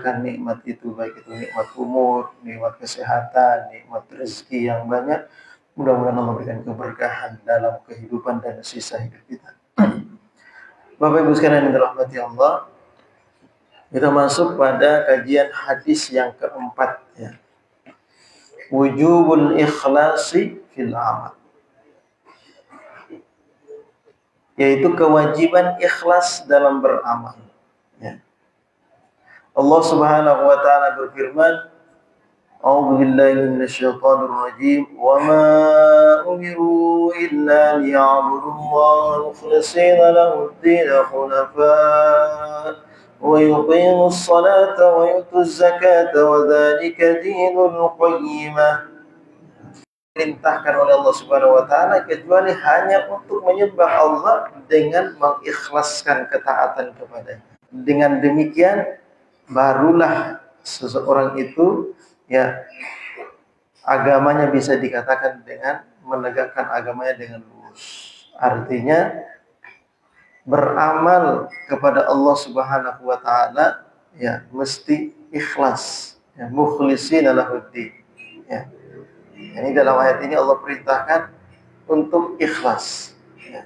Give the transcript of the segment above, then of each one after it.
merasakan nikmat itu, baik itu nikmat umur, nikmat kesehatan, nikmat rezeki yang banyak. Mudah-mudahan Allah berikan keberkahan dalam kehidupan dan sisa hidup kita. Bapak Ibu sekalian yang dirahmati Allah, kita masuk pada kajian hadis yang keempat, ya. Wujubul ikhlasi fil amal, yaitu kewajiban ikhlas dalam beramal, ya. Allah Subhanahu wa taala berfirman, A'udzu billahi minasyaitonir rajim, wa ma umiru illa liya'budullaha mukhlishina lahu-d-din hunafa wa yuqimus salata wa yutuz zakata wa dzalika dinul qayyimah. Diperintahkan oleh Allah Subhanahu wa taala kecuali hanya untuk menyembah Allah dengan mengikhlaskan ketaatan kepadanya. Dengan demikian barulah seseorang itu, ya, agamanya bisa dikatakan dengan menegakkan agamanya dengan lurus. Artinya beramal kepada Allah Subhanahu wa taala, ya, mesti ikhlas, ya, mukhlishina lahud-din, ya. Ini dalam ayat ini Allah perintahkan untuk ikhlas, ya.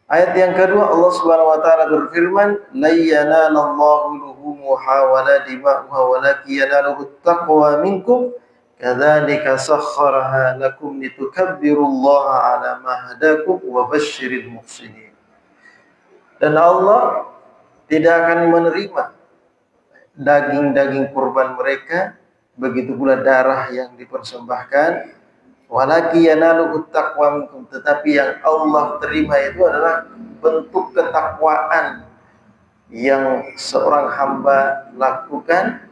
Ayat yang kedua Allah Subhanahu wa taala berfirman, la yanalallahu luhumuha wala dima'uha walakin yanaluhu taqwa minkum kadzalika sakhkharaha lakum litukabbirullaha ala ma hadakum wa basyiril muhsinin. Dan Allah tidak akan menerima daging-daging kurban mereka, begitu pula darah yang dipersembahkan, walakin yanaluhu taqwa minkum, tetapi yang Allah terima itu adalah bentuk ketakwaan yang seorang hamba lakukan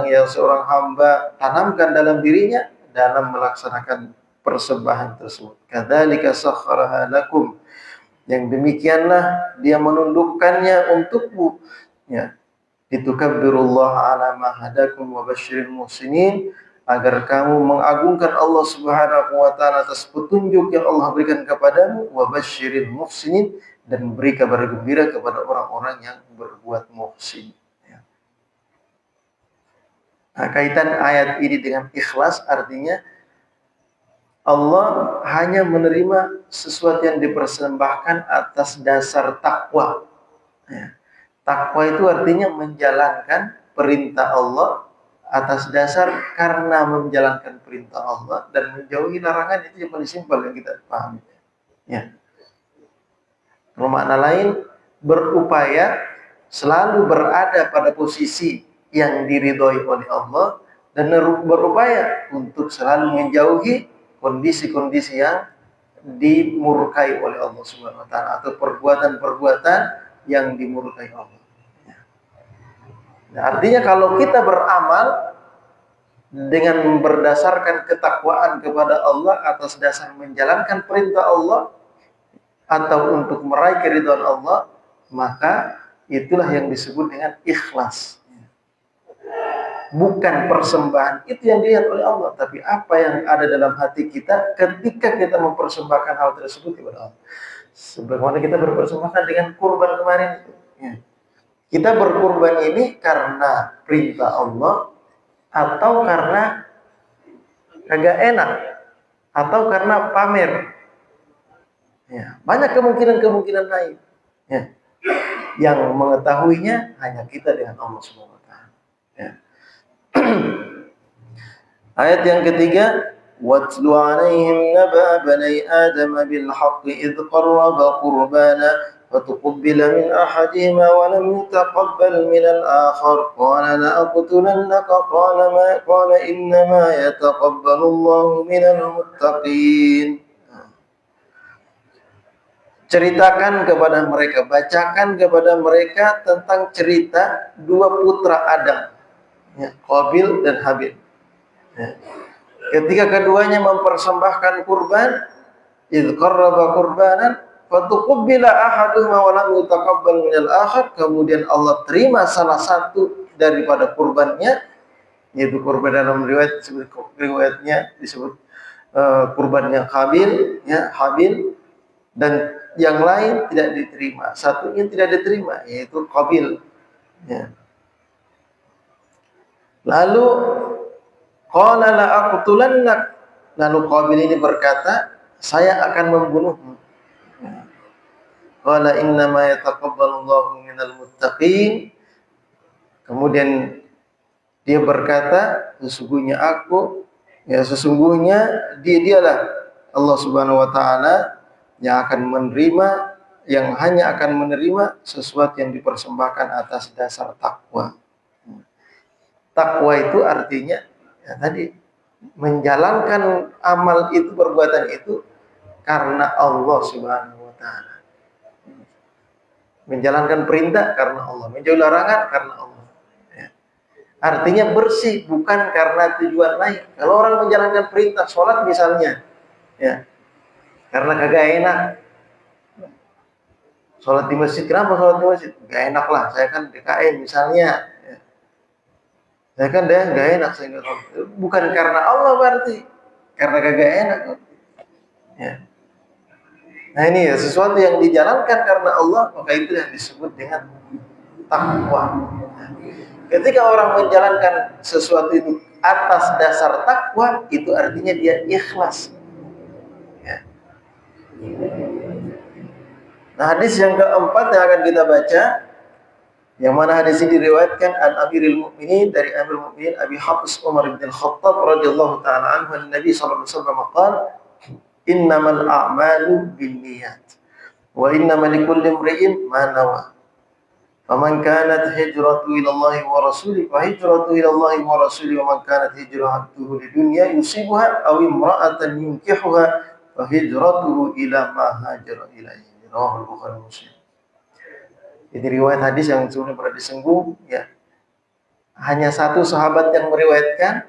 yang seorang hamba tanamkan dalam dirinya dalam melaksanakan persembahan tersebut. Kadzalika sakhkharaha lakum, yang demikianlah dia menundukkannya untukmu, ya. Litukabbirullaha ala ma hadakum wa basyiril muhsinin, agar kamu mengagungkan Allah Subhanahu wa taala atas petunjuk yang Allah berikan kepadamu, wa basyiril muhsinin, dan beri kabar gembira kepada orang-orang yang berbuat muhsin, ya. Nah, kaitan ayat ini dengan ikhlas artinya Allah hanya menerima sesuatu yang dipersembahkan atas dasar takwa, ya. Takwa itu artinya menjalankan perintah Allah atas dasar karena menjalankan perintah Allah dan menjauhi larangan. Itu yang paling simpel yang kita pahami, ya. Kalau makna lain, berupaya selalu berada pada posisi yang diridhoi oleh Allah dan berupaya untuk selalu menjauhi kondisi-kondisi yang dimurkai oleh Allah Subhanahu wa taala atau perbuatan-perbuatan yang dimurkai Allah. Nah, artinya kalau kita beramal dengan berdasarkan ketakwaan kepada Allah atas dasar menjalankan perintah Allah atau untuk meraih keridhaan Allah, maka itulah yang disebut dengan ikhlas. Bukan persembahan itu yang dilihat oleh Allah, tapi apa yang ada dalam hati kita ketika kita mempersembahkan hal tersebut kepada Allah. Sebagaimana kita berpersembahkan dengan kurban kemarin itu, ya. Kita berkurban ini karena perintah Allah atau karena agak enak atau karena pamer, ya. Banyak kemungkinan-kemungkinan lain, ya. Yang mengetahuinya hanya kita dengan Allah Subhanahu wa taala, ya. Ayat yang ketiga, watlu 'alaihim naba bani adam bil haqqi idh qarraba qurbana فتقبل من أحدهما ولم يتقبل من الآخر قال لأقتلنك قال إنما يتقبل الله من المتقين. Ceritakan kepada mereka, bacakan kepada mereka tentang cerita dua putra Adam, ya, Qabil dan Habil, ya. Ketika keduanya mempersembahkan kurban, idh qarraba qurbanan fatuqbila ahaduhuma wa lam yutaqabbal minal akhar, kemudian Allah terima salah satu daripada kurbannya, yaitu kurban dalam riwayatnya disebut kurbannya Qabil, ya, Habil, dan yang lain tidak diterima, satunya tidak diterima, yaitu Qabil. Ya. Lalu qala la aqtulannak, lalu Qabil ini berkata, saya akan membunuhmu. Qala innama yataqabbalullahu minal muttaqin. Kemudian dia berkata, sesungguhnya dialah Allah Subhanahu wa taala yang hanya akan menerima sesuatu yang dipersembahkan atas dasar takwa. Takwa itu artinya ya tadi menjalankan amal itu, perbuatan itu karena Allah Subhanahu wa taala. Menjalankan perintah karena Allah, menjauhi larangan karena Allah. Ya. Artinya bersih, bukan karena tujuan lain. Kalau orang menjalankan perintah sholat misalnya, ya, karena kagak enak. Sholat di masjid, kenapa sholat di masjid? Gak enak lah, saya kan DKM misalnya. Ya. Saya kan gak enak, saya gak sholat. Bukan karena Allah berarti, karena kagak enak. Ya. Nah ini ya, sesuatu yang dijalankan karena Allah, maka itu yang disebut dengan takwa. Ketika orang menjalankan sesuatu itu atas dasar takwa, itu artinya dia ikhlas. Ya. Nah hadis yang keempat yang akan kita baca, yang mana hadis ini diriwayatkan an Amirul Mukminin, dari Amirul Mukminin Abi Hafs Umar bin Khattab radhiyallahu taala anhu, Nabi sallallahu alaihi wasallam qala innamal a'malu binniyat wa innamal likulli imri'in ma nawa. Faman kanat hijratuhu ila Allah wa rasulihi fa hijratuhu ila Allah wa rasulihi, wa man kanat hijratuhu lidunya yusibuha aw imra'atan yunkihuha fa hijratuhu ila ma hajara ilaihi. Rawahul Bukhari Muslim. Ini riwayat hadis yang sebelumnya pernah disinggung, ya. Hanya satu sahabat yang meriwayatkan,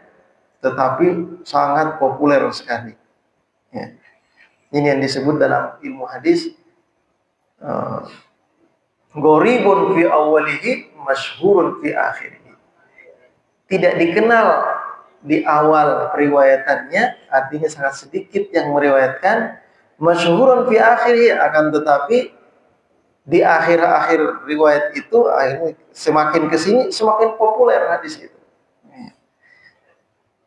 tetapi sangat populer sekali. Ya. Ini yang disebut dalam ilmu hadis gharibun fi awwalihi masyhurun fi akhirih. Tidak dikenal di awal periwayatannya, artinya sangat sedikit yang meriwayatkan. Masyhurun fi akhirih, akan tetapi di akhir-akhir riwayat itu akhirnya semakin kesini semakin populer hadis itu.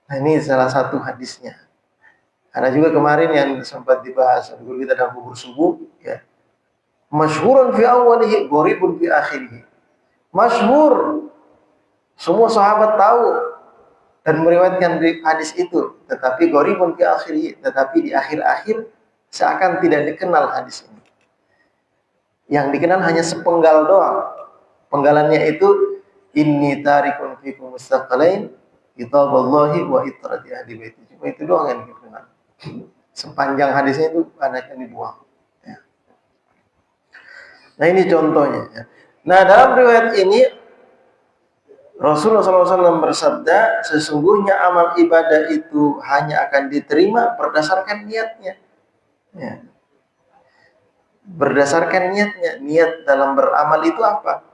Nah ini salah satu hadisnya. Ada juga kemarin yang sempat dibahas guru kita dalam buku subuh, ya. Masyhurun fi awwalihi, gharibun fi akhirih. Masyhur, semua sahabat tahu dan meriwayatkan hadis itu, tetapi gharibun fi akhirih, tetapi di akhir-akhir seakan tidak dikenal hadis ini. Yang dikenal hanya sepenggal doang. Penggalannya itu inni tarikun fikum mustaqalain kitaballahi wa itrati ahli baiti. Cuma itu doang yang dikenal. Sepanjang hadisnya itu anaknya dibuang. Ya. Nah ini contohnya. Ya. Nah dalam riwayat ini Rasulullah SAW bersabda, sesungguhnya amal ibadah itu hanya akan diterima berdasarkan niatnya. Ya. Berdasarkan niatnya. Niat dalam beramal itu apa?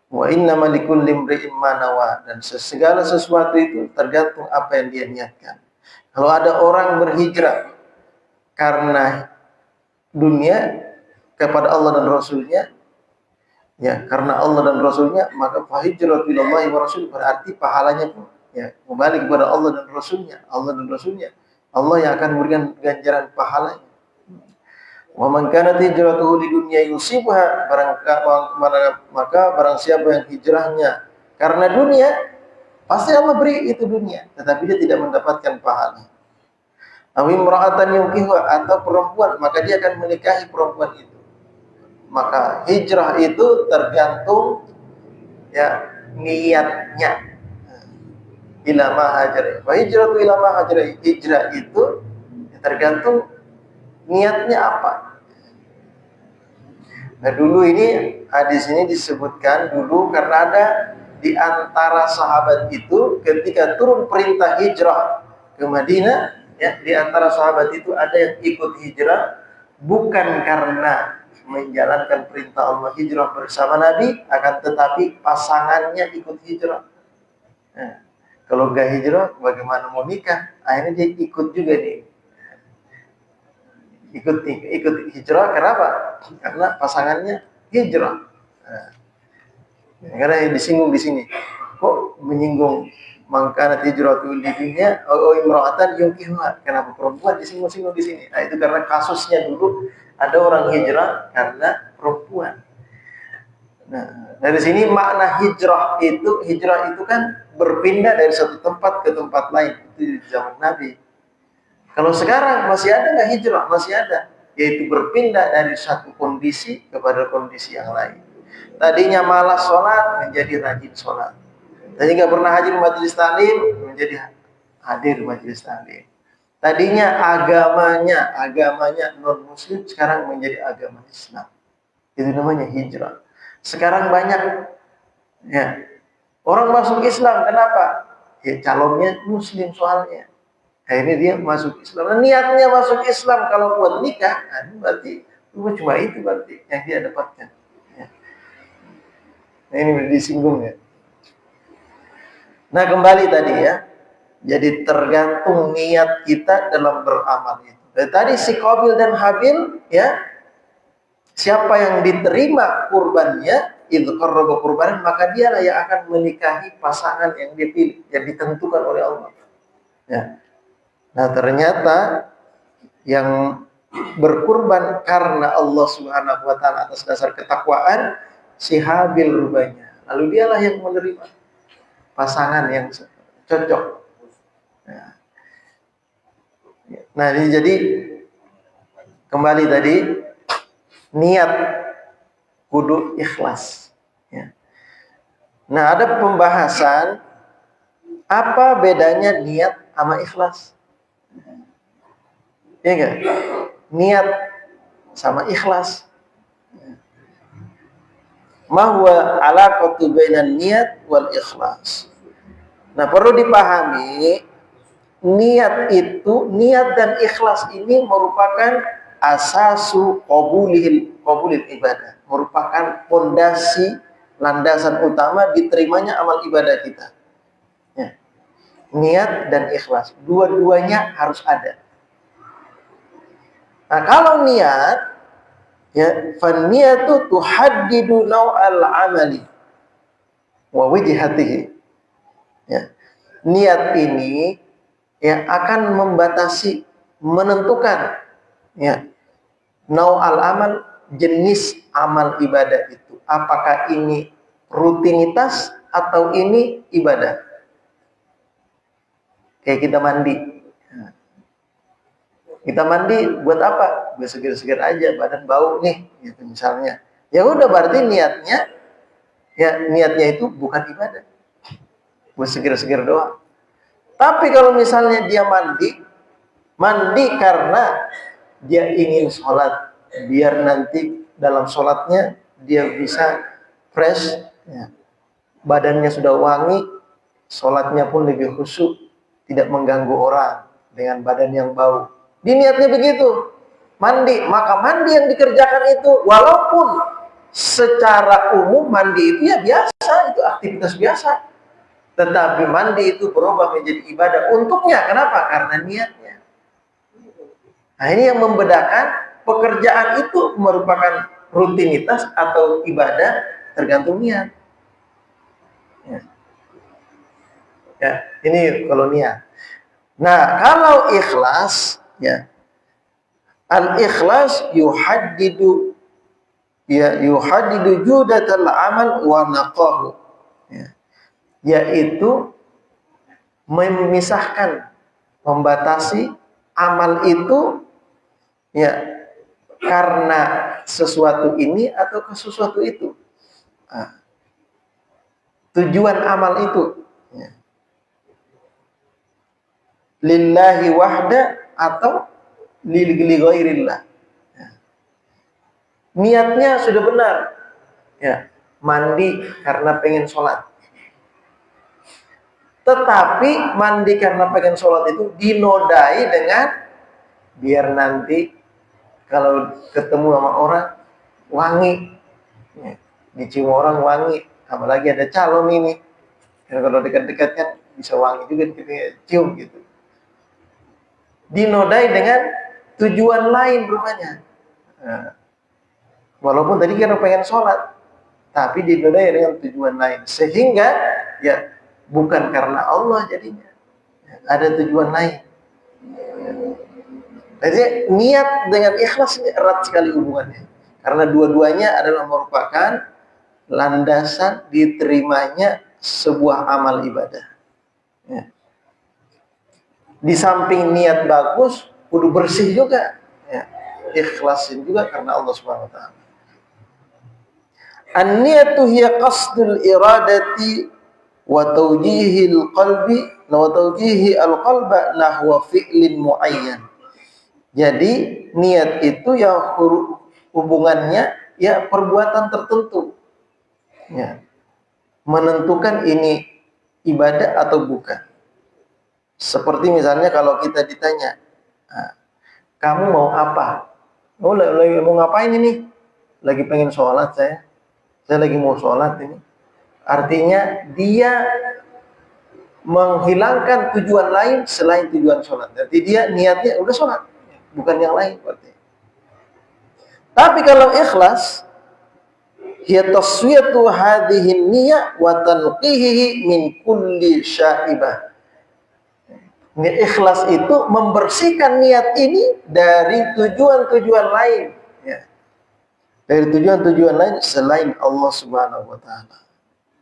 Wa innamal likulli imri'in ma nawa, dan segala sesuatu itu tergantung apa yang dia niatkan. Kalau ada orang berhijrah karena dunia kepada Allah dan Rasulnya, ya karena Allah dan Rasulnya, maka fahijratu ilallahi wa rasul, berarti pahalanya pun ya kembali kepada Allah dan Rasulnya. Allah dan Rasulnya, Allah yang akan memberikan ganjaran pahalanya. Wa man kanat hijratuhu lidunya yusibuha, maka barang siapa yang hijrahnya karena dunia, pasti Allah beri itu dunia, tetapi dia tidak mendapatkan pahala. Aw imra'atan yunkihuha, atau perempuan, maka dia akan menikahi perempuan itu. Maka hijrah itu tergantung ya niatnya. Ila ma hajara. Wa hijratu ila ma hajara. Hijrah itu tergantung niatnya apa. Nah dulu ini hadis ini disebutkan dulu karena ada di antara sahabat itu ketika turun perintah hijrah ke Madinah, ya, di antara sahabat itu ada yang ikut hijrah bukan karena menjalankan perintah Allah hijrah bersama Nabi, akan tetapi pasangannya ikut hijrah. Nah, kalau gak hijrah bagaimana mau nikah? Akhirnya dia ikut juga nih. ikut hijrah. Kenapa? Karena pasangannya hijrah. Nah, karena disinggung di sini. Kok menyinggung mangkana hijratu lidinya imra'atan yungkihuha? Kenapa perempuan disinggung-singgung di sini? Nah, itu karena kasusnya dulu ada orang hijrah karena perempuan. Nah, dari sini makna hijrah itu kan berpindah dari satu tempat ke tempat lain. Itu di zaman Nabi. Kalau sekarang masih ada nggak hijrah? Masih ada, yaitu berpindah dari satu kondisi kepada kondisi yang lain. Tadinya malas sholat menjadi rajin sholat. Tadi nggak pernah hadir majelis taklim menjadi hadir majelis taklim. Tadinya agamanya non muslim sekarang menjadi agama Islam. Itu namanya hijrah. Sekarang banyak ya orang masuk Islam, kenapa? Ya calonnya muslim soalnya. Akhirnya dia masuk Islam. Nah, niatnya masuk Islam kalau buat nikah, nah, berarti cuma itu berarti yang dia dapatkan. Ya. Nah, ini disinggung ya. Nah, kembali tadi ya. Jadi tergantung niat kita dalam beramal itu. Dan tadi si Qabil dan Habil ya, siapa yang diterima kurbannya, itu qarraba kurban, maka dialah yang akan menikahi pasangan yang dipilih, yang ditentukan oleh Allah. Ya. Nah, ternyata yang berkurban karena Allah Subhanahu wa taala atas dasar ketakwaan si Habil rupanya. Lalu dialah yang menerima pasangan yang cocok. Nah, ini jadi kembali tadi niat kudu ikhlas. Ya. Nah, ada pembahasan apa bedanya niat sama ikhlas. Ya enggak? Niat sama ikhlas. Ma huwa alaqatu bainan niat wal ikhlas. Nah, perlu dipahami niat dan ikhlas ini merupakan asasu qabulil ibadah, merupakan pondasi landasan utama diterimanya amal ibadah kita. Ya. Niat dan ikhlas, dua-duanya harus ada. Nah, kalau niat, ya, fan-niyatu tuhaddidu naw'al amali wa wijhatihi. Ya. Niat ini ya akan membatasi, menentukan ya naw'al amal, jenis amal ibadah itu. Apakah ini rutinitas atau ini ibadah? Kayak kita mandi. Kita mandi buat apa? Buat seger-seger aja, badan bau nih, gitu misalnya. Ya udah, berarti niatnya itu bukan ibadah. Buat seger-seger doang. Tapi kalau misalnya dia mandi karena dia ingin sholat, biar nanti dalam sholatnya dia bisa fresh, ya. Badannya sudah wangi, sholatnya pun lebih khusyuk, tidak mengganggu orang dengan badan yang bau. Niatnya begitu, mandi, maka mandi yang dikerjakan itu walaupun secara umum mandi itu ya biasa, itu aktivitas biasa, tetapi mandi itu berubah menjadi ibadah untuknya. Kenapa? Karena niatnya. Nah, ini yang membedakan pekerjaan itu merupakan rutinitas atau ibadah tergantung niat. Ya, ini kalau niat. Nah, kalau ikhlas, ya, al-ikhlas yuhaddidu judatal amal wa naqahu. Ya. Yaitu memisahkan, membatasi amal itu ya karena sesuatu ini atau ke sesuatu itu. Nah, tujuan amal itu ya, lillahi wahda atau li ghairillah. Ya. Niatnya sudah benar. Ya, mandi karena pengen sholat. Tetapi mandi karena pengen sholat itu dinodai dengan biar nanti kalau ketemu sama orang wangi, ya, dicium orang wangi, apalagi ada calon ini, kalau dekat-dekat kan bisa wangi juga, cium gitu. Dinodai dengan tujuan lain rupanya. Nah, walaupun tadi kan pengen sholat, tapi dinodai dengan tujuan lain, sehingga ya bukan karena Allah jadinya, ada tujuan lain. Jadi niat dengan ikhlas ini erat sekali hubungannya, karena dua-duanya adalah merupakan landasan diterimanya sebuah amal ibadah. Ya. Di samping niat bagus, kudu bersih juga. Ya. Ikhlasin juga karena Allah Subhanahu wa taala. An-niyatu hiya qasdul iradati wa tawjihil qalbi wa tawjihi al-qalba nahwa fi'lin muayyan. Jadi niat itu ya hubungannya ya perbuatan tertentu. Ya. Menentukan ini ibadah atau bukan. Seperti misalnya kalau kita ditanya, kamu mau apa? Oh, lagi mau ngapain ini? Lagi pengen sholat saya lagi mau sholat ini. Artinya dia menghilangkan tujuan lain selain tujuan sholat. Jadi dia niatnya udah sholat, bukan yang lain berarti. Tapi kalau ikhlas, hiya taswiyatu hadhihi niyyah wa tanqihihi min kulli syaibah. Ikhlas itu membersihkan niat ini dari tujuan-tujuan lain, ya. Dari tujuan-tujuan lain selain Allah Subhanahu wa taala.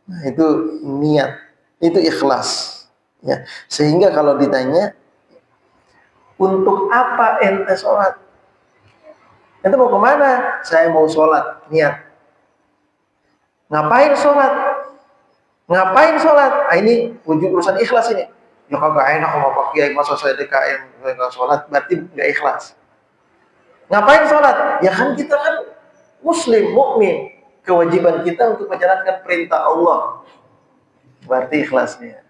Nah, itu niat, itu ikhlas, ya. Sehingga kalau ditanya, untuk apa ente sholat? Ente mau kemana? Saya mau sholat, niat. Ngapain sholat? Ngapain sholat? Ini urusan ikhlas ini. Ya kagak enak sama Pak Kiai, masa saya DKM nggak sholat, berarti nggak ikhlas. Ngapain sholat? Ya kan kita kan Muslim, mukmin. Kewajiban kita untuk menjalankan perintah Allah. Berarti ikhlasnya.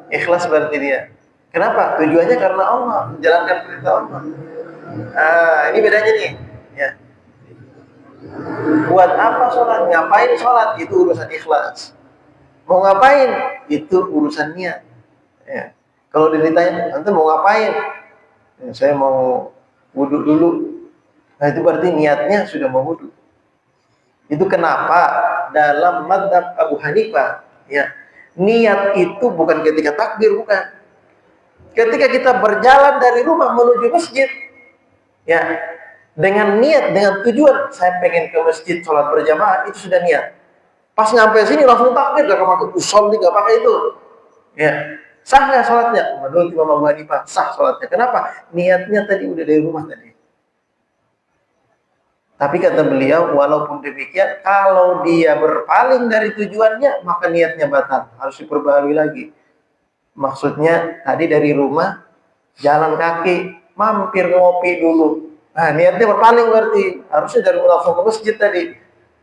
Ikhlas berarti dia. Kenapa? Tujuannya karena Allah, menjalankan perintah Allah. Ini bedanya nih. Ya. Buat apa sholat? Ngapain sholat? Itu urusan ikhlas. Mau ngapain? Itu urusan niat. Ya. Kalau ditanya, nanti mau ngapain? Ya, saya mau wudhu dulu. Nah, itu berarti niatnya sudah mau wudhu. Itu kenapa dalam mazhab Abu Hanifah, ya, niat itu bukan ketika takbir, bukan. Ketika kita berjalan dari rumah menuju masjid, ya, dengan niat, dengan tujuan saya pengen ke masjid sholat berjamaah, itu sudah niat. Pas nyampe sini langsung takbir, gak pakai usolli, gak pakai itu. Ya, sah nggak sholatnya? Menurut Imam Abu Hanifah sah sholatnya. Kenapa? Niatnya tadi udah dari rumah tadi. Tapi kata beliau, walaupun demikian, kalau dia berpaling dari tujuannya, maka niatnya batal, harus diperbaharui lagi. Maksudnya tadi dari rumah jalan kaki, mampir ngopi dulu. Nah, niatnya berpaling berarti harusnya dari langsung ke masjid tadi.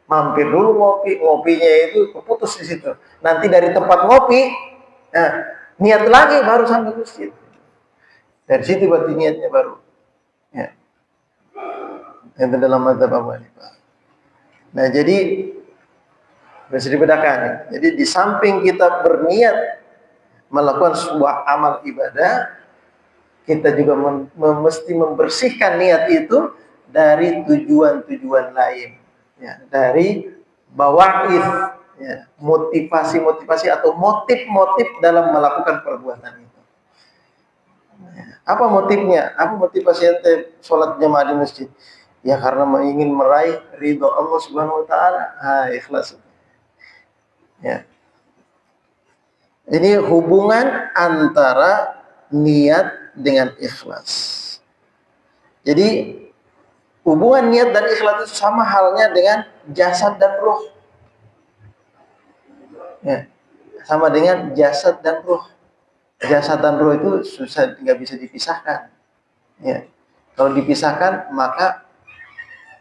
Mampir dulu ngopi, ngopinya itu keputus di situ. Nanti dari tempat ngopi, nah, niat lagi baru sampai masjid. Dari situ berarti niatnya baru. Ya. Itu dalam mazhab Abu Hanifah. Nah, jadi bisa dibedakan. Jadi di samping kita berniat melakukan sebuah amal ibadah, kita juga mesti membersihkan niat itu dari tujuan-tujuan lain. Ya, dari bawa'ith, ya, motivasi-motivasi atau motif-motif dalam melakukan perbuatan itu. Ya, apa motifnya? Apa motivasi ente sholat jamaah di masjid? Ya karena ingin meraih ridho Allah Subhanahu wa taala. Ikhlas. Ya. Ini hubungan antara niat dengan ikhlas. Jadi hubungan niat dan ikhlas itu sama halnya dengan jasad dan ruh. Ya. Sama dengan jasad dan ruh. Jasad dan ruh itu susah, nggak bisa dipisahkan. Ya. Kalau dipisahkan maka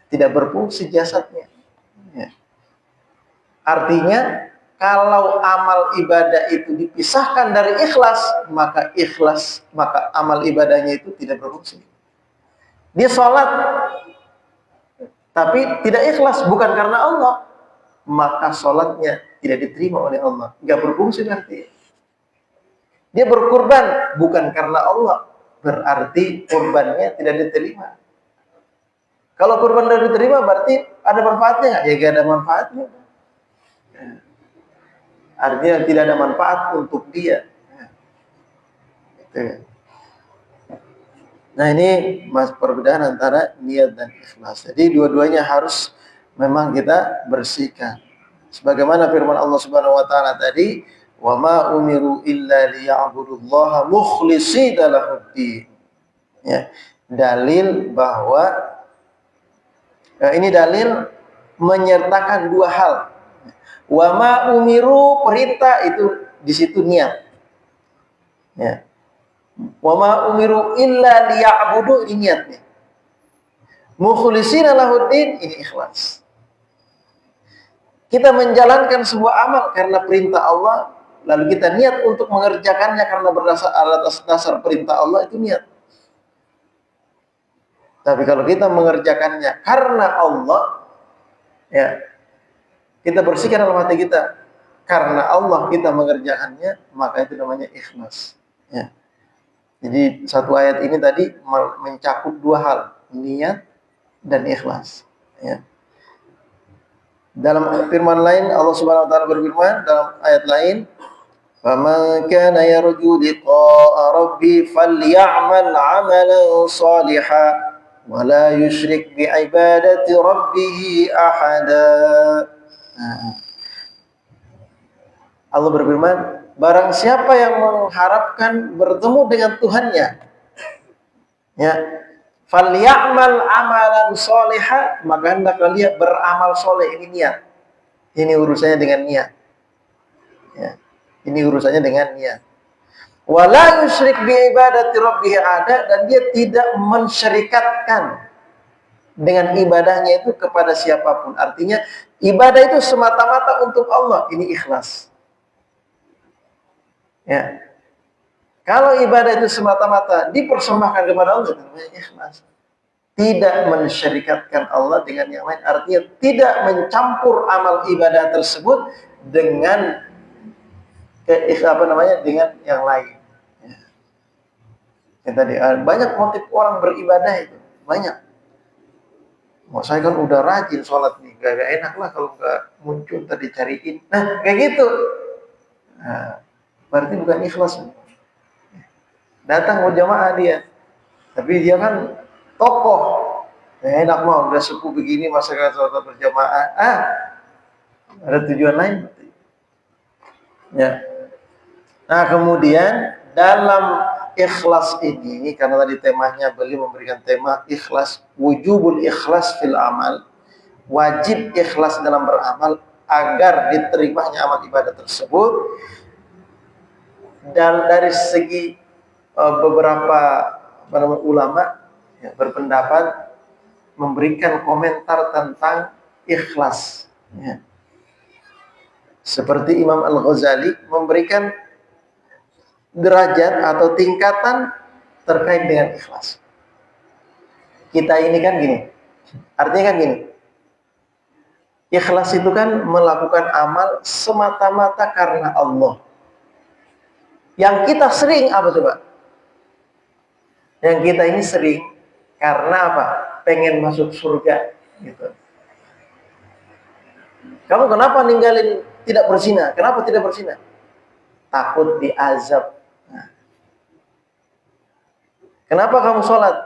tidak berfungsi jasadnya. Ya. Artinya kalau amal ibadah itu dipisahkan dari ikhlas, maka amal ibadahnya itu tidak berfungsi. Dia sholat, tapi tidak ikhlas, bukan karena Allah, maka sholatnya tidak diterima oleh Allah, nggak berfungsi nanti. Dia berkurban, bukan karena Allah, berarti kurbannya tidak diterima. Kalau kurban tidak diterima berarti ada manfaatnya nggak? Ya nggak ada manfaatnya. Artinya tidak ada manfaat untuk dia. Nah ini mas perbedaan antara niat dan ikhlas. Jadi dua-duanya harus memang kita bersihkan. Sebagaimana firman Allah Subhanahu wa taala tadi, "Wa ma umiru illa liya'budullaha mukhlishina lahuddin." Ya, dalil bahwa ini dalil menyertakan dua hal. Wa ma umiru, perintah itu di situ niat. Ya. Wa ma umiru illa liya'budu, ini niatnya. Mukhlishina lahuddin, ini ikhlas. Kita menjalankan sebuah amal karena perintah Allah, lalu kita niat untuk mengerjakannya karena berdasar atas dasar perintah Allah, itu niat. Tapi kalau kita mengerjakannya karena Allah, ya, kita bersihkan dalam hati kita karena Allah kita mengerjakannya, maka itu namanya ikhlas. Ya. Jadi satu ayat ini tadi mencakup dua hal, niat dan ikhlas. Ya. Dalam firman lain Allah Subhanahu wa taala berfirman dalam ayat lain, "Faman kana yarju liqa'a rabbi falyamal 'amalan shalihan wa la yusyrik bi ibadati rabbih ahada." Allah berfirman, barang siapa yang mengharapkan bertemu dengan Tuhannya, ya, falyamal amalan sholiha, maka hendaklah dia beramal soleh. Ini niat. Ini urusannya dengan niat. Ya. Ini urusannya dengan niat. Wala yusyrik bi ibadati rabbih ada, dan dia tidak mensyirikatkan dengan ibadahnya itu kepada siapapun. Artinya ibadah itu semata-mata untuk Allah. Ini ikhlas. Ya. Kalau ibadah itu semata-mata dipersembahkan kepada Allah, itu namanya ikhlas. Tidak mensyirikatkan Allah dengan yang lain. Artinya tidak mencampur amal ibadah tersebut dengan dengan yang lain. Ya, tadi banyak motif orang beribadah itu, banyak. Mau saya kan udah rajin sholat nih, gak enak lah kalau nggak muncul tadi cariin. Nah kayak gitu. Nah, berarti bukan ikhlas. Datang berjamaah dia, tapi dia kan tokoh. Enak mah udah sepuh begini masa kan sholat berjamaah. Ada tujuan lain. Ya. Nah kemudian dalam ikhlas ini, karena tadi temanya beliau memberikan tema ikhlas, wujubul ikhlas fil amal, wajib ikhlas dalam beramal agar diterimanya amal ibadah tersebut. Dan dari segi beberapa ulama ya, berpendapat memberikan komentar tentang ikhlas. Ya. Seperti Imam Al-Ghazali memberikan derajat atau tingkatan terkait dengan ikhlas. Kita ini kan gini, artinya kan gini, ikhlas itu kan melakukan amal semata-mata karena Allah. Yang kita sering apa coba? Yang kita ini sering karena apa? Pengen masuk surga gitu. Kamu kenapa ninggalin tidak berzina? Kenapa tidak berzina? Takut diazab. Nah. Kenapa kamu sholat?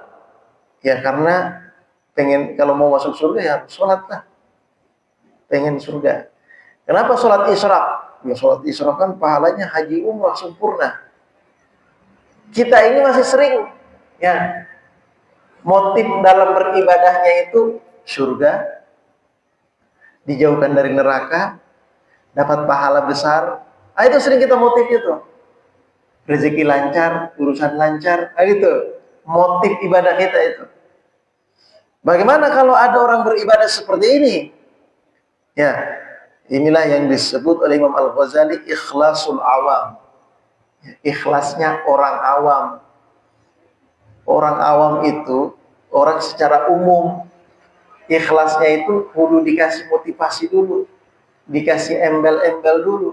Ya karena pengen, kalau mau masuk surga ya sholat lah. Pengen surga. Kenapa sholat isyraq? Ya sholat isyraq kan pahalanya haji umrah sempurna. Kita ini masih sering ya motif dalam beribadahnya itu surga, dijauhkan dari neraka, dapat pahala besar. Itu sering kita motif itu. Rezeki lancar, urusan lancar, itu motif ibadah kita itu. Bagaimana kalau ada orang beribadah seperti ini? Ya, inilah yang disebut oleh Imam Al-Ghazali ikhlasul awam. Ikhlasnya orang awam. Orang awam itu orang secara umum. Ikhlasnya itu perlu dikasih motivasi dulu, dikasih embel-embel dulu.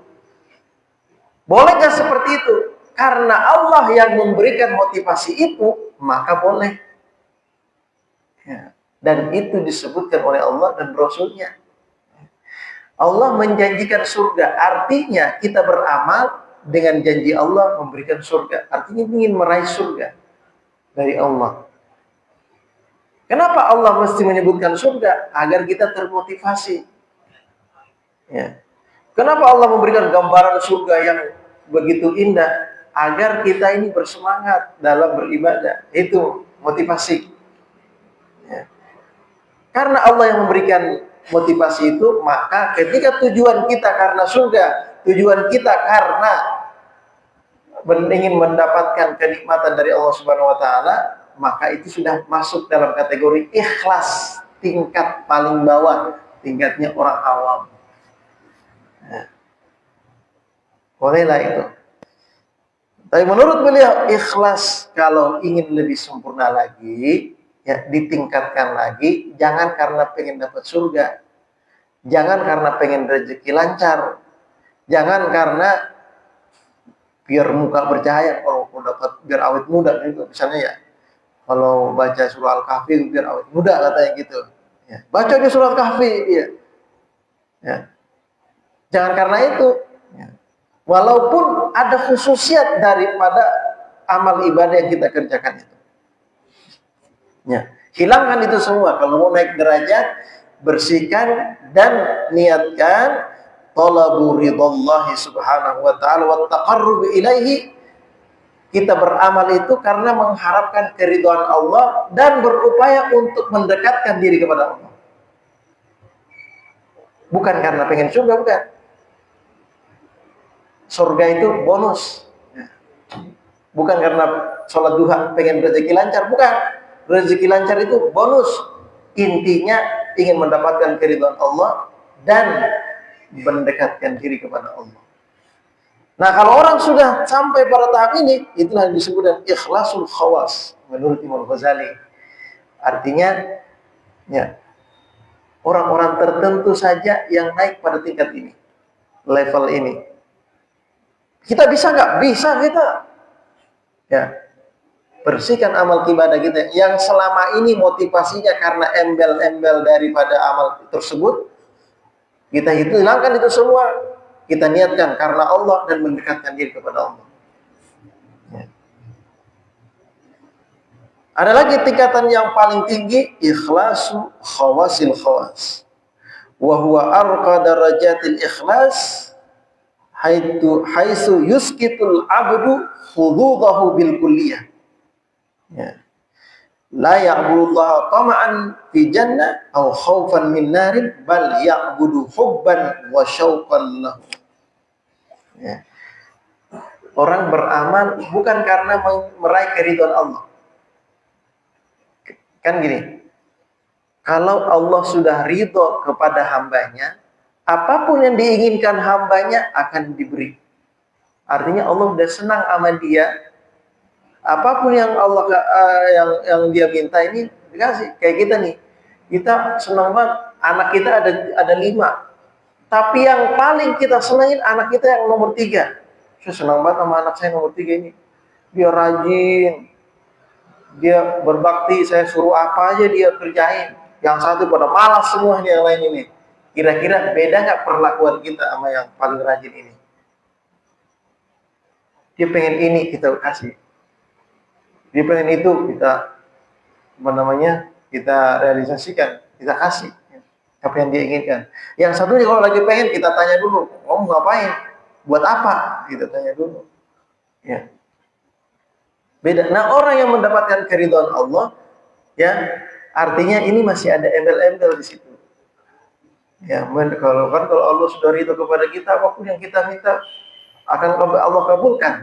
Boleh nggak seperti itu? karena Allah yang memberikan motivasi itu, maka boleh. Ya. Dan itu disebutkan oleh Allah dan Rasulnya. Allah menjanjikan surga, artinya kita beramal dengan janji Allah memberikan surga. Artinya ingin meraih surga dari Allah. Kenapa Allah mesti menyebutkan surga? Agar kita termotivasi. Ya. Kenapa Allah memberikan gambaran surga yang begitu indah? Agar kita ini bersemangat dalam beribadah. Itu motivasi. Ya. Karena Allah yang memberikan motivasi itu, maka ketika tujuan kita karena surga, tujuan kita karena ingin mendapatkan kenikmatan dari Allah Subhanahu wa taala, maka itu sudah masuk dalam kategori ikhlas tingkat paling bawah, tingkatnya orang awam. Nah, bolehlah itu. Tapi menurut beliau, ikhlas kalau ingin lebih sempurna lagi, ya ditingkatkan lagi, jangan karena pengen dapat surga, jangan karena pengen rezeki lancar, jangan karena biar muka bercahaya, kalau dapat biar awet muda gitu, misalnya ya. Kalau baca surah Al-Kahfi biar awet muda katanya gitu. Ya. Baca di surah Al-Kahfi dia. Ya. Jangan karena itu. Ya. Walaupun ada khususiat daripada amal ibadah yang kita kerjakan itu. Ya. Hilangkan itu semua. Kalau mau naik derajat, bersihkan dan niatkan talabu ridallahi subhanahu wa ta'ala wa taqarrub ilaihi. Kita beramal itu karena mengharapkan keridhaan Allah dan berupaya untuk mendekatkan diri kepada Allah. Bukan karena pengen surga, bukan. Surga itu bonus. Bukan karena sholat duha pengen rezeki lancar, bukan. Rezeki lancar itu bonus. Intinya ingin mendapatkan keridhaan Allah dan mendekatkan diri kepada Allah. Nah, kalau orang sudah sampai pada tahap ini, itulah yang disebut dengan ikhlasul khawas menurut Imam Ghazali. Artinya, ya, orang-orang tertentu saja yang naik pada tingkat ini, level ini. Kita bisa nggak? Bisa kita. Ya, bersihkan amal ibadah kita yang selama ini motivasinya karena embel-embel daripada amal tersebut. Kita hilangkan itu semua. Kita niatkan karena Allah dan mendekatkan diri kepada Allah. Ya. Ada lagi tingkatan yang paling tinggi, ikhlasu khawasil khawas. Wa huwa arqa darajatil ikhlas haitsu yuskitul abdu hududahu bil kulliyah. Ya. La ya'budullaha tama'an fi jannah aw khaufan min narin bal ya'budu hubban wa syauqan lahu. Ya. Orang beramal bukan karena meraih keridhaan Allah. Kan gini, kalau Allah sudah ridho kepada hambanya, apapun yang diinginkan hambanya akan diberi. Artinya Allah sudah senang sama dia. Apapun yang Allah yang dia minta ini dikasih. Kayak kita nih, kita senang banget. Anak kita ada 5. Tapi yang paling kita senangin anak kita yang nomor 3. Saya senang banget sama anak saya nomor 3 ini. Dia rajin. Dia berbakti. Saya suruh apa aja dia kerjain. Yang satu pada malas semua yang lain ini. Kira-kira beda nggak perlakuan kita sama yang paling rajin ini? Dia pengen ini, kita kasih. Dia pengen itu, kita kita realisasikan, kita kasih apa yang dia inginkan. Yang satunya kalau lagi pengen, kita tanya dulu, kamu ngapain? Buat apa? Kita tanya dulu. Ya. Beda. Nah, orang yang mendapatkan keridhaan Allah, ya, artinya ini masih ada embel-embel di situ. Ya, kalau Allah sudah ridho kepada kita, apapun yang kita minta akan Allah kabulkan.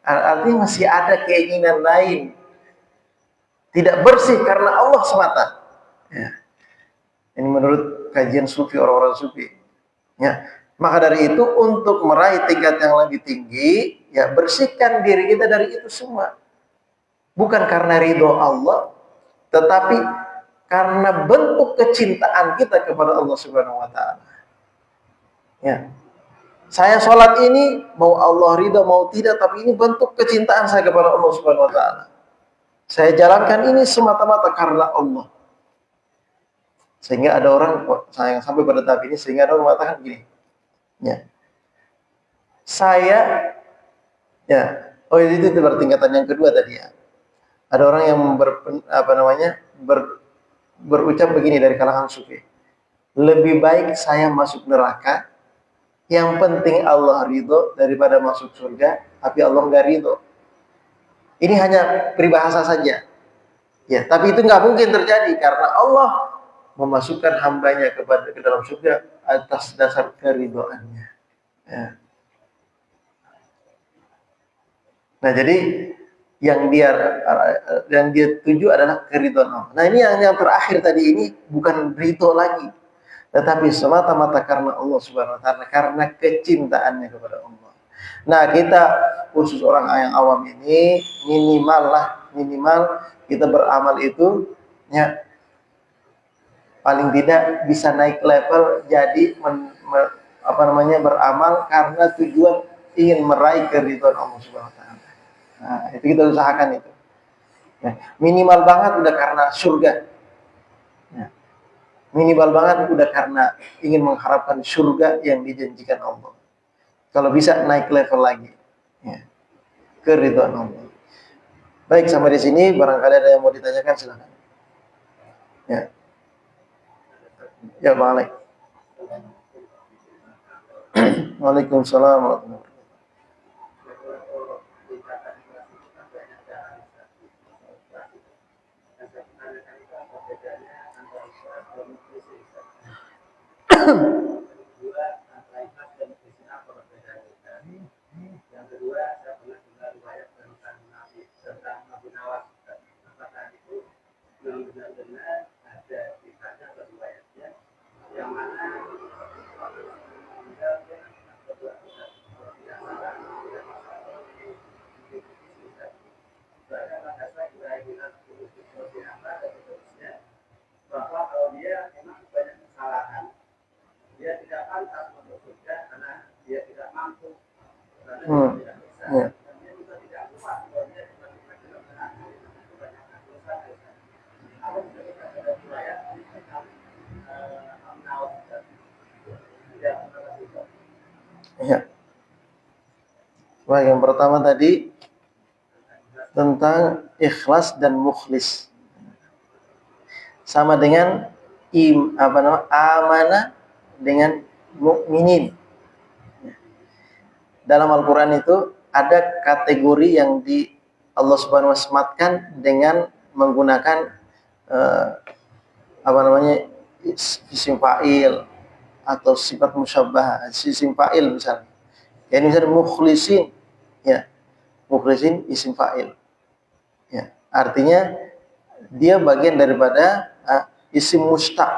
Artinya masih ada keinginan lain. Tidak bersih karena Allah semata. Ya. Ini menurut kajian sufi, orang-orang sufi. Ya. Maka dari itu untuk meraih tingkat yang lebih tinggi, ya bersihkan diri kita dari itu semua. Bukan karena ridho Allah, tetapi karena bentuk kecintaan kita kepada Allah Subhanahu wa taala. Ya. Saya sholat ini mau Allah ridha mau tidak, tapi ini bentuk kecintaan saya kepada Allah Subhanahu wa taala. Saya jalankan ini semata-mata karena Allah. Sehingga ada orang sayang sampai pada tahap ini, sehingga ada orang mengatakan gini, ya, saya, ya, oh itu bertingkatan yang kedua tadi ya. Ada orang yang berucap begini dari kalangan sufi. Lebih baik saya masuk neraka, yang penting Allah ridho, daripada masuk surga tapi Allah nggak ridho. Ini hanya peribahasa saja. Ya, tapi itu nggak mungkin terjadi karena Allah memasukkan hambanya ke dalam surga atas dasar keridhoannya. Ya. Nah, jadi yang dia tuju adalah keridhaan Allah. Nah, ini yang terakhir tadi ini bukan ridho lagi, tetapi semata-mata karena Allah Subhanahu wa taala, karena kecintaannya kepada Allah. Nah, kita khusus orang yang awam ini minimal kita beramal itu ya paling tidak bisa naik level jadi beramal karena tujuan ingin meraih keridhaan Allah Subhanahu wa taala. Nah, itu kita usahakan itu. Ya, minimal banget udah karena surga. Ya, minimal banget udah karena ingin mengharapkan surga yang dijanjikan Allah. Kalau bisa naik level lagi, ya, keridhaan Allah. Baik, sampai di sini barangkali ada yang mau ditanyakan silakan. Ya, ya Bang Alek. Waalaikumsalam warahmatullahi wabarakatuh. Ya. Ya. Baik, yang pertama tadi tentang ikhlas dan mukhlis. Sama dengan amanah dengan mukminin. Dalam Al-Qur'an itu ada kategori yang Allah Subhanahu wa sematkan dengan menggunakan isim fa'il atau sifat musyabbah, isim fa'il misalnya. Ya, misalnya mukhlisin, ya. Mukhlisin isim fa'il. Ya, artinya dia bagian daripada isim mustaq.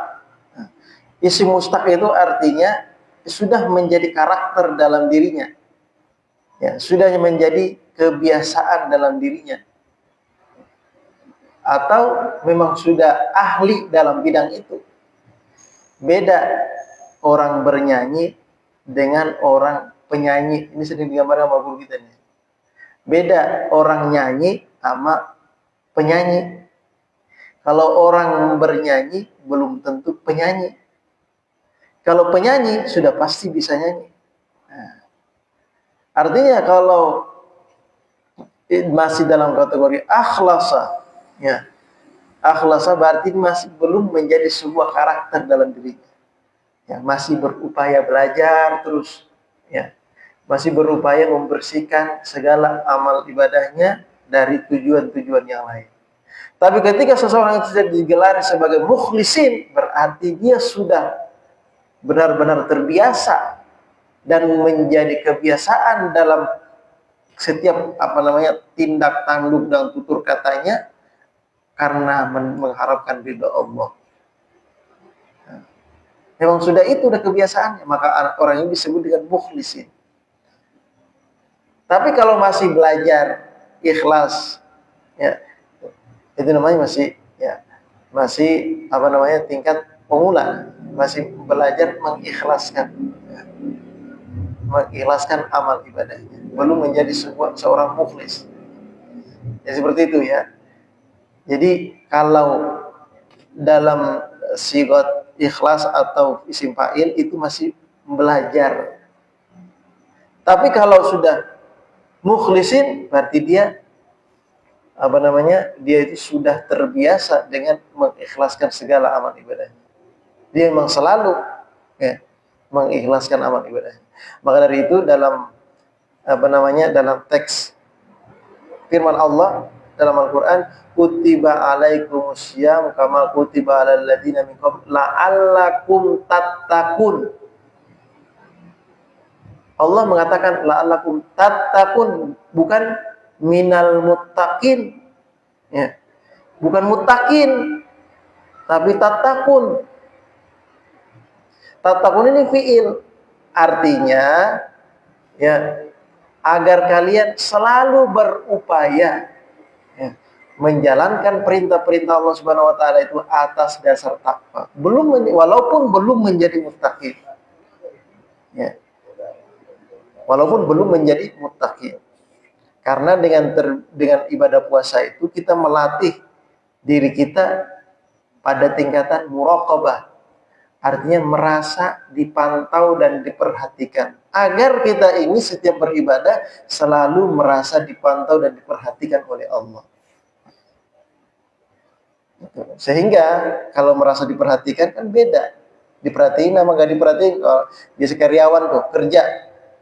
Isim mustaq itu artinya sudah menjadi karakter dalam dirinya. Ya, sudah menjadi kebiasaan dalam dirinya. Atau memang sudah ahli dalam bidang itu. Beda orang bernyanyi dengan orang penyanyi. Ini sering digambarkan sama guru kita nih. Beda orang nyanyi sama penyanyi. Kalau orang bernyanyi belum tentu penyanyi. Kalau penyanyi sudah pasti bisa nyanyi. Nah, artinya kalau masih dalam kategori akhlasa, ya, akhlasa berarti masih belum menjadi sebuah karakter dalam dirinya. Ya, masih berupaya belajar terus, ya, masih berupaya membersihkan segala amal ibadahnya dari tujuan-tujuan yang lain. Tapi ketika seseorang itu sudah digelari sebagai mukhlisin, berarti dia sudah benar-benar terbiasa dan menjadi kebiasaan dalam setiap tindak tanduk dan tutur katanya karena mengharapkan ridha Allah. Memang sudah itu udah kebiasaannya, maka orang ini disebut dengan mukhlisin. Tapi kalau masih belajar ikhlas, ya, itu namanya masih tingkat pemula, masih belajar mengikhlaskan. mengikhlaskan amal ibadahnya, belum menjadi seorang mukhlis. Ya seperti itu ya. Jadi kalau dalam sigot ikhlas atau isim fa'il itu masih belajar. Tapi kalau sudah mukhlisin berarti dia dia itu sudah terbiasa dengan mengikhlaskan segala amal ibadahnya. Dia memang selalu ya, mengikhlaskan amal ibadahnya. Maka dari itu dalam dalam teks firman Allah dalam Al-Qur'an, kutiba alaikumusiyam kama kutiba alal ladzina min qabl la'allakum tattaqun. Allah mengatakan la'allakum tattaqun, bukan minal muttaqin. Ya. Bukan muttaqin, tapi tattaqun. Tattaqun ini fiil. Artinya ya, agar kalian selalu berupaya ya, menjalankan perintah-perintah Allah Subhanahu wa taala itu atas dasar takwa. Walaupun belum menjadi muttaqin. Ya. Walaupun belum menjadi muttaqin. Karena dengan ibadah puasa itu kita melatih diri kita pada tingkatan muraqabah. Artinya merasa dipantau dan diperhatikan. Agar kita ini setiap beribadah selalu merasa dipantau dan diperhatikan oleh Allah. Sehingga kalau merasa diperhatikan kan beda. Diperhatiin sama gak diperhatiin. Kalau biasa karyawan tuh kerja,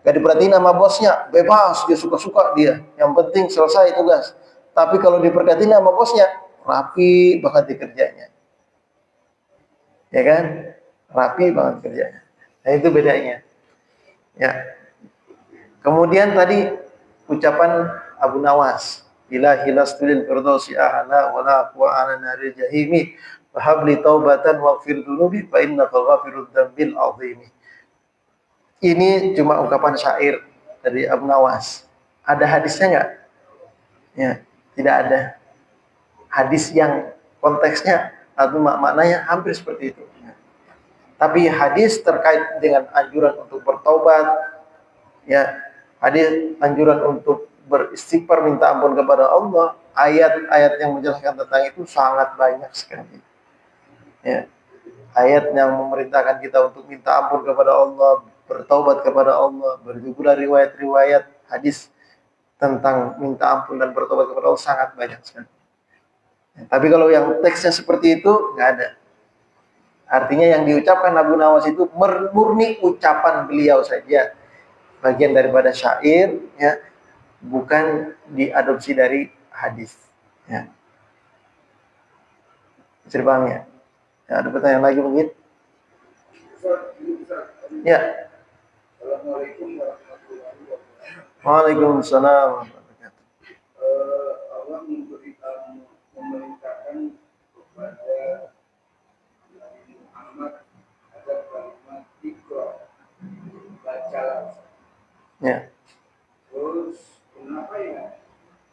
gak diperhatiin sama bosnya, bebas, dia suka-suka dia. Yang penting selesai tugas. Tapi kalau diperhatiin sama bosnya, rapi banget di kerjanya. Ya kan? Rapi banget kerjanya. Nah itu bedanya. Ya. Kemudian tadi ucapan Abu Nawas, ilahi lastulil firdausi a'la wa la aqwa 'ala naril jahimi wa habli taubatan waghfir dunubi fa innaka ghafirud dzambil 'azimi. Ini cuma ungkapan syair dari Abu Nawas. Ada hadisnya enggak? Ya, tidak ada. Hadis yang konteksnya atau maknanya hampir seperti itu. Tapi hadis terkait dengan anjuran untuk bertobat, ya, hadis anjuran untuk beristighfar minta ampun kepada Allah, ayat-ayat yang menjelaskan tentang itu sangat banyak sekali. Ya. Ayat yang memerintahkan kita untuk minta ampun kepada Allah, bertobat kepada Allah, berjumlah riwayat-riwayat hadis tentang minta ampun dan bertobat kepada Allah sangat banyak sekali. Ya, tapi kalau yang teksnya seperti itu nggak ada. Artinya yang diucapkan Abu Nawas itu murni ucapan beliau saja, bagian daripada syair, ya, bukan diadopsi dari hadis. Ya. Bisa dipahami ya? Ya, ada pertanyaan lagi mungkin? Ya. Waalaikumsalam. Allah memerintahkan kepada Muhammad agar kalimat Iqra, bacalah. Ya. Terus kenapa ya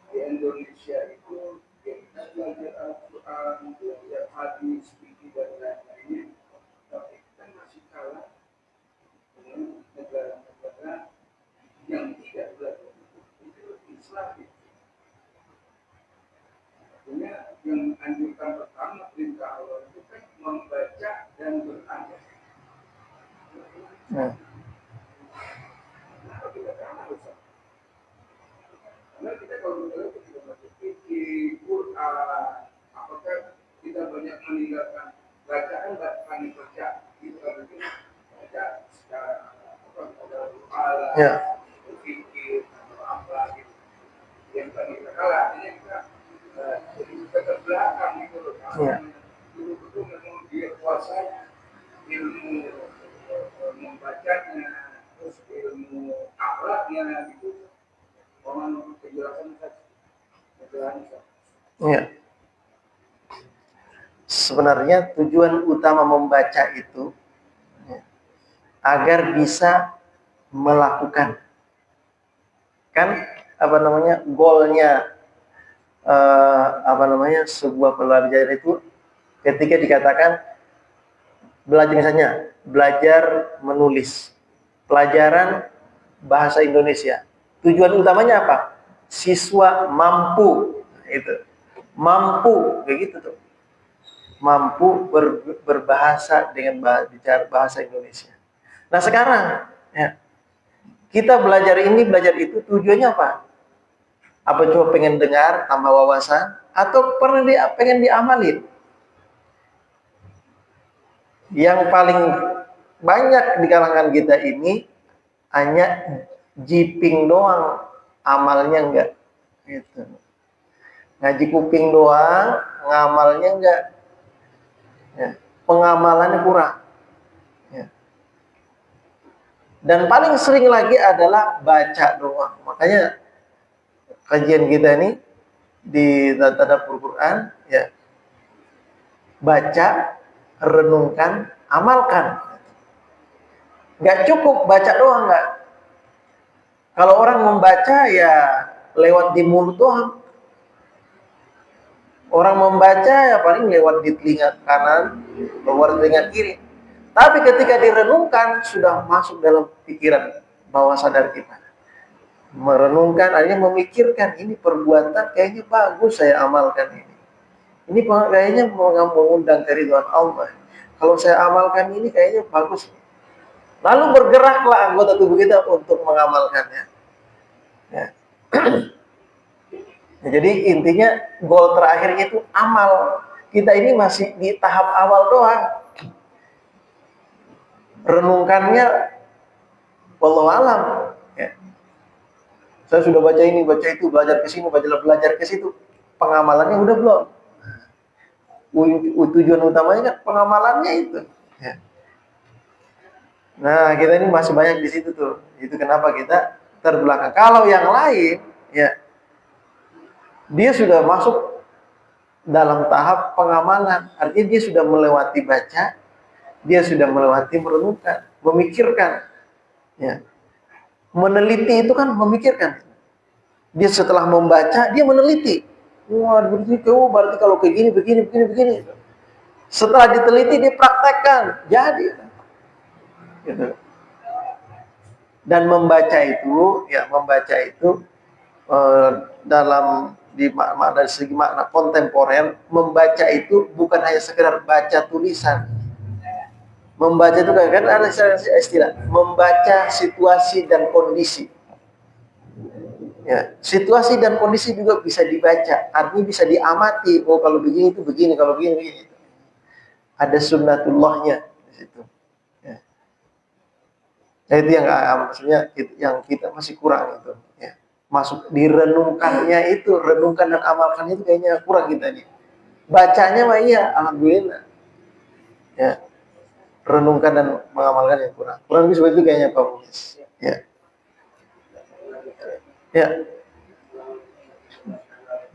di Indonesia itu kita belajar Al-Quran, belajar hadis, fikih dan lain-lainnya, tapi kita masih kalah dengan negara-negara yang tidak belajar itu Islam. Artinya yang anjurkan pertama perintah Allah itu kan membaca dan beramal. Ya. Kenapa kita kalah besar? Karena kita kalau kita tidak baca fikih, Quran, apakah kita banyak meninggalkan bacaan baca kita mungkin baca secara fikih atau apa gitu. Yang tadi kita kalah, artinya kita jadi kita terbelakang gitu loh. Dulu memang dia kuasanya ilmu membacanya, terus ilmu akhlaknya gitu. Orang kejelasan saja. Ya. Sebenarnya tujuan utama membaca itu ya, agar bisa melakukan. Kan golnya sebuah pelajaran itu ketika dikatakan belajar, misalnya belajar menulis, pelajaran bahasa Indonesia. Tujuan utamanya apa? Siswa mampu, itu mampu begitu tuh, mampu berbahasa dengan bicara bahasa Indonesia. Nah sekarang ya, kita belajar ini belajar itu tujuannya apa? Apa cuma pengen dengar tambah wawasan atau pengen diamalin? Yang paling banyak di kalangan kita ini hanya jiping doang, amalnya enggak. Gitu. Ngaji kuping doang, ngamalnya enggak. Ya. Pengamalannya kurang. Ya. Dan paling sering lagi adalah baca doang. Makanya kajian kita ini di Tadabbur Quran, ya, baca, renungkan, amalkan. Nggak cukup baca doang, nggak. Kalau orang membaca ya lewat di mulut doang. Orang membaca ya paling lewat di telinga kanan, keluar telinga kiri. Tapi ketika direnungkan sudah masuk dalam pikiran bawah sadar kita. Merenungkan, akhirnya memikirkan, ini perbuatan kayaknya bagus saya amalkan ini. Ini kayaknya mengundang keridhaan Allah. Kalau saya amalkan ini kayaknya bagus. Lalu bergeraklah anggota tubuh kita untuk mengamalkannya. Ya. Ya, jadi intinya goal terakhirnya itu amal. Kita ini masih di tahap awal doang. Renungkannya wallahu alam. Ya. Saya sudah baca ini, baca itu, belajar ke sini, belajar ke situ. Pengamalannya udah belum? Tujuan utamanya kan pengamalannya itu. Ya. Nah, kita ini masih banyak di situ tuh. Itu kenapa kita terbelakang. Kalau yang lain, ya, dia sudah masuk dalam tahap pengamalan. Artinya dia sudah melewati baca, dia sudah melewati merenungkan, memikirkan. Ya. Meneliti itu kan memikirkan. Dia setelah membaca, dia meneliti. Wah, berarti kalau kayak gini, begini. Setelah diteliti, dia praktekkan. Jadi. Gitu. Dan membaca itu, ya membaca itu dalam dari segi makna kontemporer, membaca itu bukan hanya sekedar baca tulisan. Membaca itu kan ada istilah membaca situasi dan kondisi. Ya, situasi dan kondisi juga bisa dibaca, artinya bisa diamati. Oh kalau begini itu begini, kalau begini. Ada sunnatullahnya di situ. Ya. Nah, itu yang maksudnya yang kita masih kurang itu. Ya. Masuk direnungkannya itu, renungkan dan amalkan itu kayaknya kurang kita nih. Bacanya mah iya, alhamdulillah. Ya. Renungkan dan mengamalkan yang kurang. Kurang lebih seperti itu kayaknya Pak Muhammad. Ya. Ya.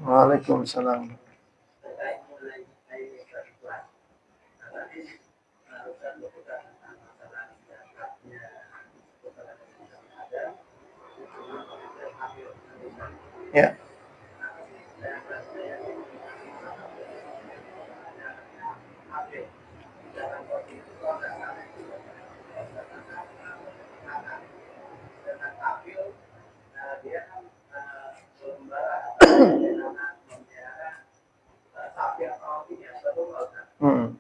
Waalaikumsalam. Ya. Hmm.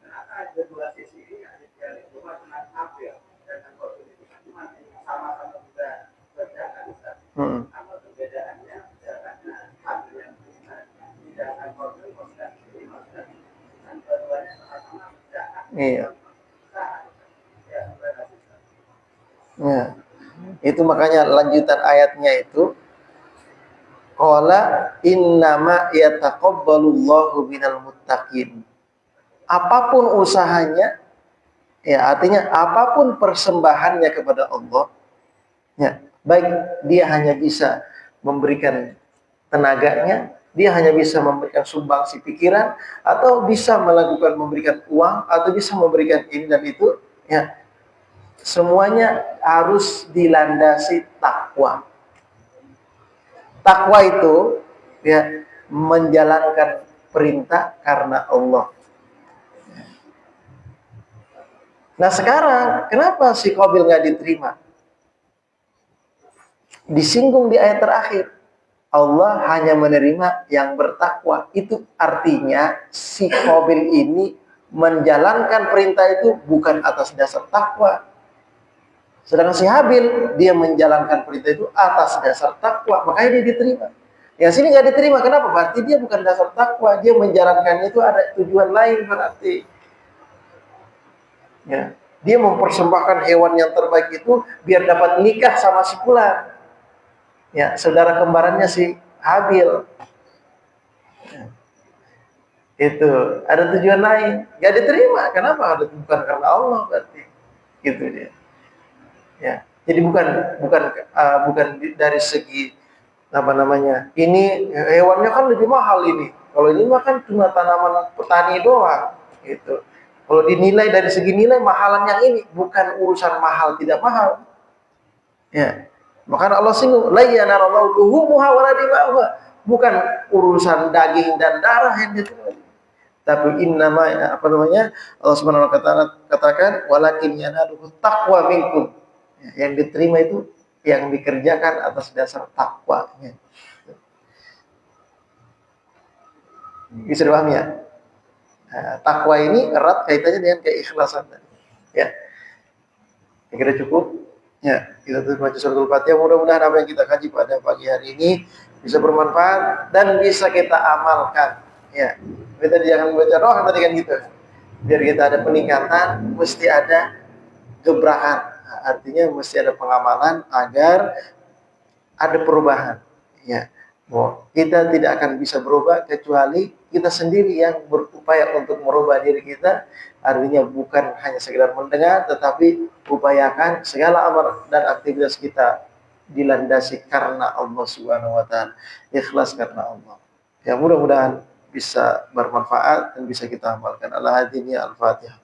Hmm. Iya. Ya. Itu makanya lanjutan ayatnya itu qala innama yataqabbalullahu minal muttaqin. Apapun usahanya, ya artinya apapun persembahannya kepada Allah, ya, baik dia hanya bisa memberikan tenaganya, dia hanya bisa memberikan sumbangsi pikiran, atau bisa memberikan uang, atau bisa memberikan ini dan itu, ya, semuanya harus dilandasi takwa. Takwa itu ya menjalankan perintah karena Allah. Nah sekarang kenapa si Qabil nggak diterima? disinggung di ayat terakhir. Allah hanya menerima yang bertakwa. Itu artinya si Qabil ini menjalankan perintah itu bukan atas dasar takwa. Sedangkan si Habil, dia menjalankan perintah itu atas dasar takwa. Makanya dia diterima. Yang sini nggak diterima. Kenapa? Berarti dia bukan dasar takwa. Dia menjalankannya itu ada tujuan lain berarti. Ya. Dia mempersembahkan hewan yang terbaik itu biar dapat nikah sama si Fulan. Ya, saudara kembarannya si Habil. Itu ada tujuan lain, nggak diterima. Kenapa? Bukan karena Allah berarti. Gitu dia. Ya, jadi bukan dari segi apa namanya. Ini hewannya kan lebih mahal ini. Kalau ini mah kan cuma tanaman petani doang. Gitu. Kalau dinilai dari segi nilai mahalan yang ini, bukan urusan mahal tidak mahal. Ya. Makanya Allah singgung, la yanallahu luhumuha wala dima'uha. Bukan urusan daging dan darah yang diterima. Tapi innama apa namanya? Allah Subhanahu wa taala katakan walakin yanaluhu taqwa minkum. Ya, yang diterima itu yang dikerjakan atas dasar takwanya. Bisa dipahami ya? Nah, takwa ini erat kaitannya dengan keikhlasan. Ya. Saya kira cukup. Ya, kita tutup baca suratul Fatihah. Mudah-mudahan apa yang kita kaji pada pagi hari ini bisa bermanfaat dan bisa kita amalkan. Ya, kita jangan baca doang tadi kan gitu. Biar kita ada peningkatan, mesti ada gebrakan. Nah, artinya mesti ada pengamalan agar ada perubahan. Ya, kita tidak akan bisa berubah kecuali kita sendiri yang berupaya untuk merubah diri kita. Artinya bukan hanya sekedar mendengar, tetapi upayakan segala amal dan aktivitas kita dilandasi karena Allah Subhanahu wa taala, ikhlas karena Allah. Ya, mudah-mudahan bisa bermanfaat dan bisa kita amalkan. Al-Hadini Al-Fatihah.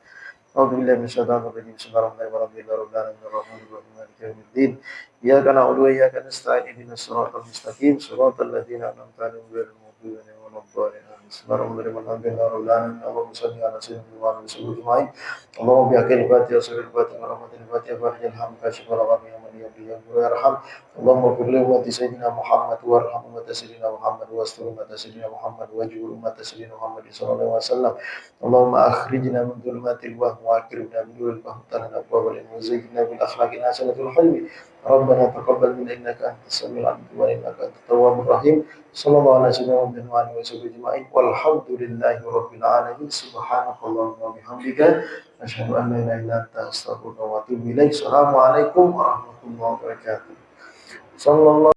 A'udzubillahi minasyaitonir rajim. Bismillahirrahmanirrahim. Iyyaka na'budu wa iyyaka nasta'in. Ihdinas siratal mustaqim. Shiratal ladzina an'amta 'alaihim ghairil maghdubi 'alaihim waladdallin. Bismillahirrahmanirrahim. Allahumma shalli ala sayyidina Muhammad wa ala Allahumma bihaqqil Fatiha wa sirril Fatiha wa rahmatil Fatiha wa rahmatil hamka syukur wa yarham. Allahumma qul li ummati sayyidina Muhammad warham ummata sayyidina Muhammad wastur ummata sayyidina Muhammad wajur ummata sayyidina Muhammad sallallahu alaihi wasallam. Allahumma akhrijna min dhulumatil wahm wa akrimna min nuril fahm tanana abwabal ilmi wa zayyinna bil akhlaqil hasanatil hilmi. Rabbana taqabbal minna innaka antas samiul alim wa innaka antat tawwabur rahim. Sallallahu alaihi wasallam wa alihi wasallam. Walhamdulillahi rabbil alamin. Subhanakallahumma wa bihamdika asyhadu an la ilaha illa anta astaghfiruka wa atubu ilaik. Assalamualaikum warahmatullahi wabarakatuh. Sallallahu